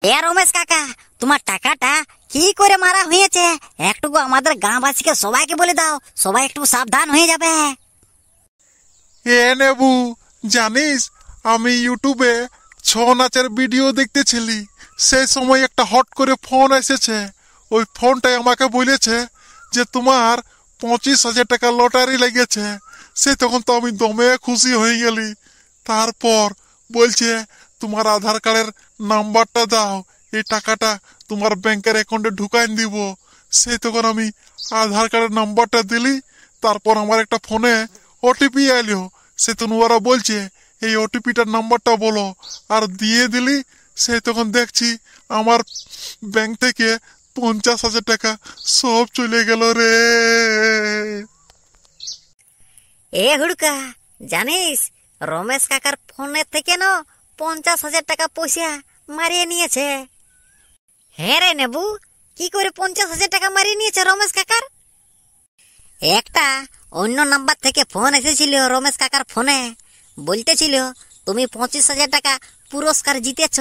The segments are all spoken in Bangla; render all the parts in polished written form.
এ রমেশ কাকা, তোমার টাকাটা কি করে মারা হয়েছে একটু আমাদের গ্রামবাসীকে সবাইকে বলে দাও, সবাই একটু সাবধান হয়ে যাবে। এ নেবু, জানিস আমি ইউটিউবে ছৌ নাচের ভিডিও দেখতেছিলি, সেই সময় একটা হট করে ফোন এসেছে। ওই ফোনটাই আমাকে বলেছে যে তোমার 25,000 টাকা লটারি লেগেছে। সে তখন তো আমি দমে খুশি হয়ে গেলি। তারপর বলছে তোমার আধার কার্ডের নাম্বারটা দাও, এই টাকাটা তোমার ব্যাংকের অ্যাকাউন্টে ঢুকাই দিব। সেই তখন আমি আধার কার্ডের নাম্বারটা দিলি। তারপর আমার একটা ফোনে ওটিপি এলো। সে তখন ওরা বলছে এই ওটিপিটার নাম্বারটা বলো, আর দিয়ে দিলি। সে তখন দেখছি আমার ব্যাংক থেকে 50,000 টাকা সব চলে গেল রে। এ হুড়কা, জানিস রমেশ কাকার ফোনের থেকে 50,000 টাকা পয়সা মারিয়ে নিয়েছে। হ্যাঁ রে নেবু, কি করে 50,000 টাকা মারিয়ে নিয়েছে রমেশ কাকার? একটা অন্য নাম্বার থেকে ফোন এসেছিল রমেশ কাকার ফোনে, বলতেছিল তুমি 25,000 টাকা পুরস্কার জিতেছ।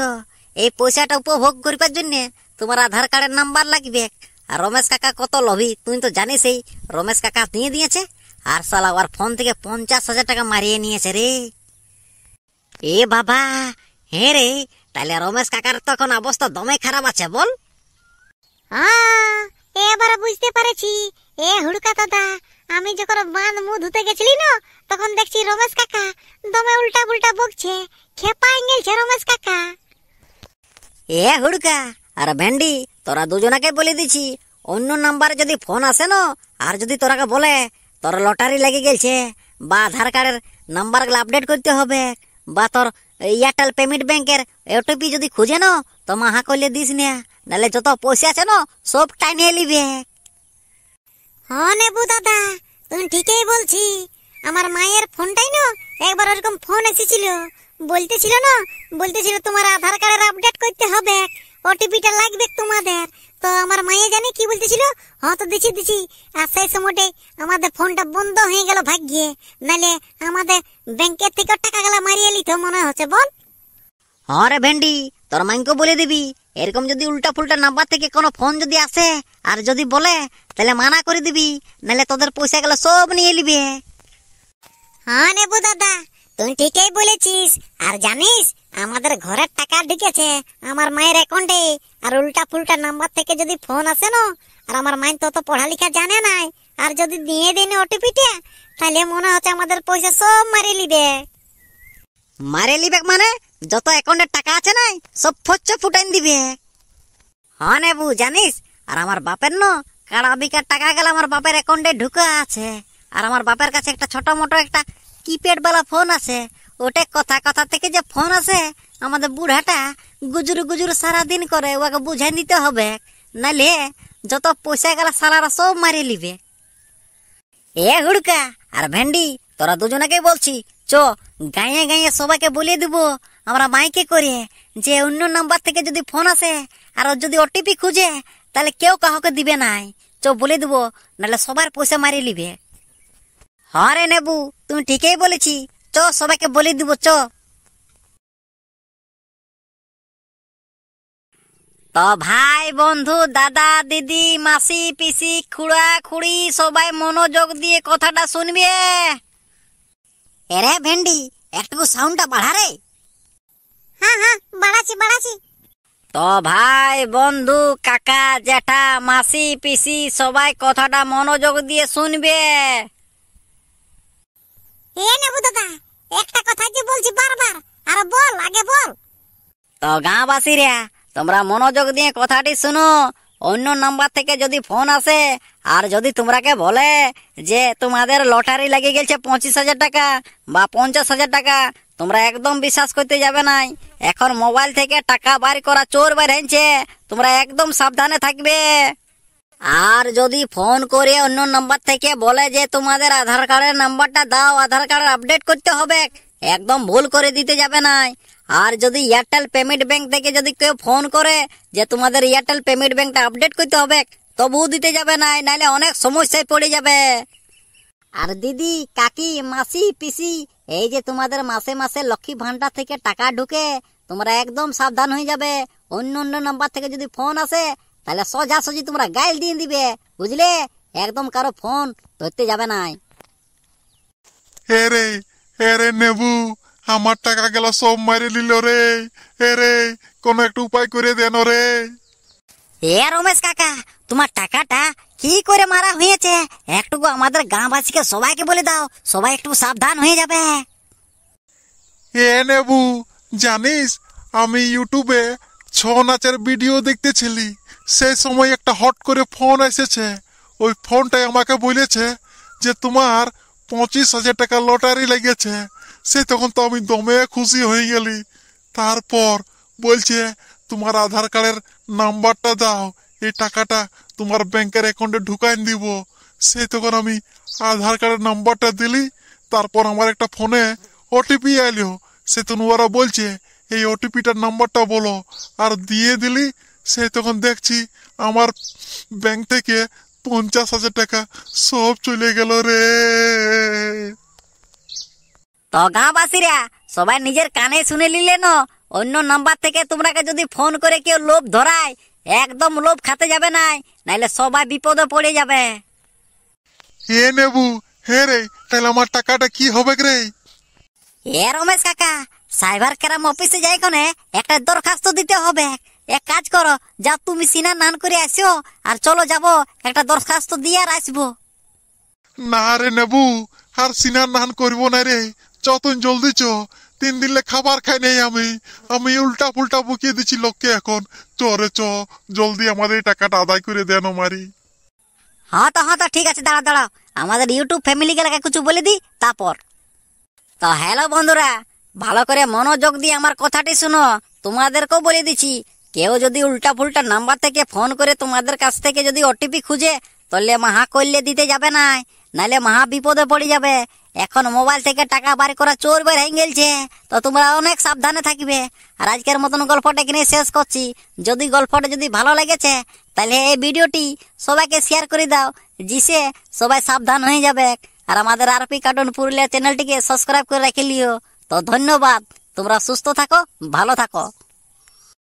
এই পয়সাটা উপভোগ করবার জন্য তোমার আধার কার্ডের নাম্বার লাগবে। আর রমেশ কাকা কত লোভী তুই তো জানিসই, রমেশ কাকা দিয়ে দিয়েছে। আর শালা ওর ফোন থেকে 50,000 টাকা মারিয়ে নিয়েছে রে। এ বাবা, হ্যাঁ রে, তাহলে রমেশ কাকার তখন অবস্থা দমে খারাপ আছে বল। এবার বুঝতে পারছি। এ হুড়কা দাদা, আমি যখন বাঁধ মুখ ধুতে গেছিলি না, তখন দেখছি রমেশ কাকা দমে উল্টা পুল্টা বকছে, খেপাই গেলছে রমেশ কাকা। এ হুড়কা আর ভেন্ডি, তোরা দুজনাকে বলে দিছি, অন্য নাম্বারে যদি ফোন আসে না, আর যদি তোরাকে বলে তোর লটারি লেগে গেছে, বা আধার কার্ডের নাম্বার গুলো আপডেট করতে হবে, বা তোর এয়ারটেল পেমেন্ট ব্যাংকের ওটিপি যদি খুঁজে না, তো মাহা করলে দিস না, নাহলে যত পয়সা আছে না সব টাইনে লিবে। হ্যাঁ নেবু দাদা, তুমি ঠিকই বলছি। আমার মায়ের ফোনটাই না একবার ওরকম ফোন এসেছিল, বলতেছিল তোমার আধার কার্ডের আপডেট করতে হবে, ওটিপিটা লাগবে তোমাদের। তো আমার মায়ে জানে কি বলতেছিল, হ্যাঁ তো দিছি। আর সেই সময়তে আমাদের ফোনটা বন্ধ হয়ে গেল ভাগ্যে, নাহলে আমাদের ব্যাংকের থেকে টাকাগুলো মারিয়ে লিত মনে হচ্ছে বল। হ্যাঁ রে ভেন্ডি, তোর মাইকে বলে দিবি, এরকম যদি উল্টা ফুল্টা নাম্বার থেকে কোনো ফোন যদি আসে আর যদি বলে, তাহলে মানা করে দিবি, নাহলে তোদের পয়সা গুলো সব নিয়ে নিবে। হ্যাঁ নেবু দাদা, তুই ঠিকই বলেছিস। আর জানিস আমাদের ঘরের টাকা ঢুকেছে আমার মায়ের অ্যাকাউন্টে, আর উল্টা ফুল্টা নাম্বার থেকে যদি ফোন আসে না, আর আমার মায়ের তত পড়ালেখা জানে নাই, আর যদি দিয়ে দেন ওটিপিটা, তাহলে মনে হচ্ছে আমাদের পয়সা সব মারি লিবে। মারে লিবে মানে যত অ্যাকাউন্টে টাকা আছে নাই সব ফচ্চ ফুটাইন দিবে। হ্যাঁ নেবু, জানিস আর আমার বাপের কাড়া বিকার টাকা গেল আমার বাপের অ্যাকাউন্টে ঢুকা আছে। আর আমার বাপের কাছে একটা ছোট মোটো একটা কিপ্যাড বালা ফোন আছে। ওটা কথা থেকে যে ফোন আছে, আমাদের বুড়াটা গুজুরু সারাদিন করে, ওকে বুঝাই দিতে হবে, নাইলে যত পয়সা গেল সারারা সব মারি লিবে। এ হুড়কা আর ভেন্ডি, তোরা দুজনকে বলছি, চ গাঁয়ে সবাইকে বলে দিব আমরা মাইকে করে, যে অন্য নাম্বার থেকে যদি ফোন আসে আর যদি ওটিপি খুঁজে, তাহলে কেউ কাউকে দিবে নাই। চ বলে দিব, নাহলে সবার পয়সা মারি লিবে। হ্যাঁ রে নেবু, তুমি ঠিকই বলেছি, চ সবাইকে বলে দিব চ। তো ভাই বন্ধু, দাদা দিদি, মাসি পিসি, খুড়া খুড়ি, সবাই মনোযোগ দিয়ে কথাটা শুনবে। এরে ভেন্ডি, একটু সাউন্ডটা বাড়া রে। হ্যাঁ বাড়াচ্ছি। তো ভাই বন্ধু, কাকা জ্যাঠা, মাসি পিসি, সবাই কথাটা মনোযোগ দিয়ে শুনবে। এ নেবু দাদা, একটা কথা যে বলছি বারবার, আর বল, আগে বল। তো গাঁবাসীরা, তোমরা মনোযোগ দিয়ে কথাটি শুনো। অন্য নাম্বার থেকে যদি ফোন আসে আর যদি তোমরাকে বলে যে তোমাদের লটারি লেগে গেছে 25,000 টাকা বা 50,000 টাকা, তোমরা একদম বিশ্বাস করতে যাবে নাই। এখন মোবাইল থেকে টাকা বার করা চোর বের হয়েছে, তোমরা একদম সাবধানে থাকবে। আর যদি ফোন করে অন্য নাম্বার থেকে বলে যে তোমাদের আধার কার্ডের নাম্বারটা দাও, আধার কার্ড আপডেট করতে হবে, একদম ভুল করে দিতে যাবে নাই। আর যদি এয়ারটেল পেমেন্ট ব্যাংক থেকে যদি কেউ ফোন করে যে তোমাদের এয়ারটেল পেমেন্ট ব্যাংকটা আপডেট করতে হবে, তবুও দিতে যাবে নাই, নাহলে অনেক সমস্যায় পড়ে যাবে। আর দিদি, কাকি, মাসি পিসি, এই যে তোমাদের মাসে মাসে লক্ষ্মী ভান্ডার থেকে টাকা ঢুকে, তোমরা একদম সাবধান হয়ে যাবে। অন্য অন্য নাম্বার থেকে যদি ফোন আসে তাহলে সোজাসুজি তোমরা গাইল দিয়ে দিবে, বুঝলে? একদম কারো ফোন ধরতে যাবে নাই। এরে নেবু, আমার টাকা গেল সব মারি নিল রে। এরে কোনো একটা উপায় করে দেন রে। রমেশ কাকা, তোমার টাকাটা কি করে মারা হয়েছে একটু আমাদের গাঁবাসীকে সবাইকে বলে দাও, সবাই একটু সাবধান হয়ে যাবে। নেবু, জানিস আমি ইউটিউবে ছৌ নাচের ভিডিও দেখতেছিলি, সেই সময় একটা হট করে ফোন এসেছে। ওই ফোনটাই আমাকে বলেছে যে তোমার 25,000 টাকা লটারি লেগেছে। সে তখন তো আমি দমে খুশি হয়ে গেলি। তারপর বলছে তোমার আধার কার্ডের নাম্বারটা দাও, এই টাকাটা তোমার ব্যাংকের অ্যাকাউন্টে ঢুকাই দিব। সে তখন আমি আধার কার্ডের নাম্বারটা দিলি। তারপর আমার একটা ফোনে ওটিপি এলো। সে তখন ওরা বলছে এই ওটিপিটার নাম্বারটা বলো, আর দিয়ে দিলি। সে তখন দেখছি আমার ব্যাংক থেকে 50,000 টাকা সব চলে গেল রে। তো গাঁবাসীরা সবাই নিজের কানে শুনে নিলেন, অন্য নাম্বার থেকে তোমরাকে যদি ফোন করে কেউ লোভ ধরায়, একদম লোভ খাতে যাবে নাই, নাইলে সবাই বিপদে পড়ে যাবে। নেবু, রে তাহলে আমার টাকাটা কি হবে রে? রমেশ কাকা, সাইবার ক্রাইম অফিসে যাই কোনে একটা দরখাস্ত দিতে হবে। এক কাজ করো, যা তুমি সিনা নান করে আসো, আর চলো যাবো একটা দরখাস্ত দিয়ে আর আসবো। না রে নেবু, আর সিনার নান করবো না রে। যতন জলদি 3 দিলে খাবার খাই নেই আমি উল্টা পুল্টা বকিয়ে দিচ্ছি লোককে এখন। রে জলদি আমাদের এই টাকাটা আদায় করে দেন মারি। হ্যাঁ তো ঠিক আছে, দাঁড়াও আমাদের ইউটিউব ফ্যামিলি গেলাকে কিছু বলে দি তারপর। তো হ্যালো বন্ধুরা, ভালো করে মনোযোগ দিয়ে আমার কথাটি শুনো। তোমাদেরকেও বলে দিচ্ছি, কেউ যদি উল্টা পুল্টা নাম্বার থেকে ফোন করে তোমাদের কাছ থেকে যদি ওটিপি খুঁজে, তাহলে মাহা করলে দিতে যাবে না, নাহলে মহা বিপদে পড়ে যাবে। এখন মোবাইল থেকে টাকা বার করা চোর বের হয়ে গেলছে, তো তোমরা অনেক সাবধানে থাকবে। আর আজকের মতন গল্পটা কিনে শেষ করছি। যদি গল্পটা যদি ভালো লেগেছে তাহলে এই ভিডিওটি সবাইকে শেয়ার করে দাও, জিসে সবাই সাবধান হয়ে যাবে। আর আমাদের আরপি কার্টুন পুরুলিয়া চ্যানেলটিকে সাবস্ক্রাইব করে রেখে লিও। তো ধন্যবাদ, তোমরা সুস্থ থাকো, ভালো থাকো।